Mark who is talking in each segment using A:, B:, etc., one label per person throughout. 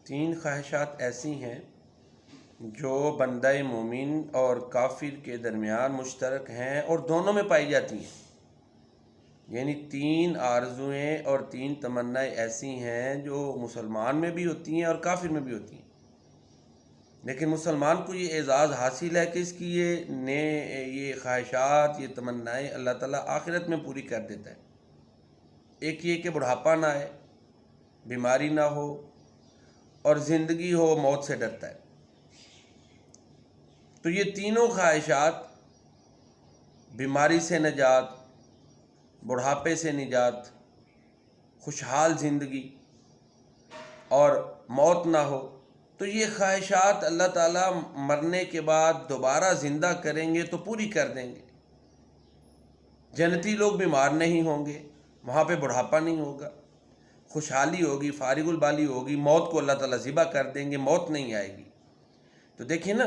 A: تین خواہشات ایسی ہیں جو بندہ مومن اور کافر کے درمیان مشترک ہیں اور دونوں میں پائی جاتی ہیں. یعنی تین آرزوئیں اور تین تمنائیں ایسی ہیں جو مسلمان میں بھی ہوتی ہیں اور کافر میں بھی ہوتی ہیں. لیکن مسلمان کو یہ اعزاز حاصل ہے کہ اس کی یہ خواہشات، یہ تمنائیں اللہ تعالیٰ آخرت میں پوری کر دیتا ہے. ایک یہ کہ بڑھاپا نہ آئے، بیماری نہ ہو اور زندگی ہو، موت سے ڈرتا ہے. تو یہ تینوں خواہشات، بیماری سے نجات، بڑھاپے سے نجات، خوشحال زندگی اور موت نہ ہو، تو یہ خواہشات اللہ تعالیٰ مرنے کے بعد دوبارہ زندہ کریں گے تو پوری کر دیں گے. جنتی لوگ بیمار نہیں ہوں گے، وہاں پہ بڑھاپا نہیں ہوگا، خوشحالی ہوگی، فارغ البالی ہوگی، موت کو اللہ تعالیٰ ذبح کر دیں گے، موت نہیں آئے گی. تو دیکھیں نا،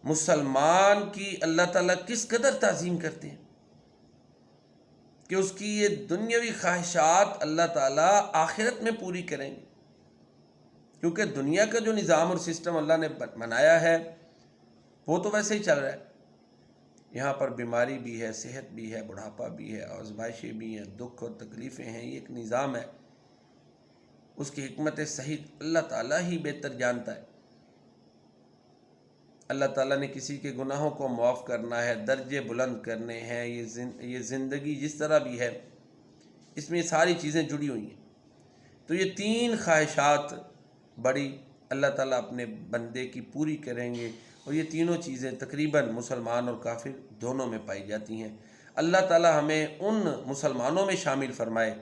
A: مسلمان کی اللہ تعالیٰ کس قدر تعظیم کرتے ہیں کہ اس کی یہ دنیاوی خواہشات اللہ تعالیٰ آخرت میں پوری کریں گے. کیونکہ دنیا کا جو نظام اور سسٹم اللہ نے بنایا ہے وہ تو ویسے ہی چل رہا ہے. یہاں پر بیماری بھی ہے، صحت بھی ہے، بڑھاپا بھی ہے، آزمائشیں بھی ہیں، دکھ اور تکلیفیں ہیں. یہ ایک نظام ہے، اس کی حکمت صحیح اللہ تعالیٰ ہی بہتر جانتا ہے. اللہ تعالیٰ نے کسی کے گناہوں کو معاف کرنا ہے، درجے بلند کرنے ہیں. یہ زندگی جس طرح بھی ہے اس میں یہ ساری چیزیں جڑی ہوئی ہیں. تو یہ تین خواہشات بڑی اللہ تعالیٰ اپنے بندے کی پوری کریں گے، اور یہ تینوں چیزیں تقریباً مسلمان اور کافر دونوں میں پائی جاتی ہیں. اللہ تعالیٰ ہمیں ان مسلمانوں میں شامل فرمائے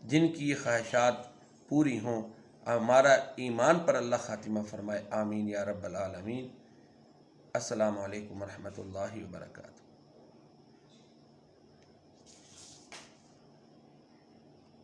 A: جن کی یہ خواہشات پوری ہوں. ہمارا ایمان پر اللہ خاتمہ فرمائے. آمین یا رب العالمین. السلام علیکم ورحمۃ اللہ وبرکاتہ.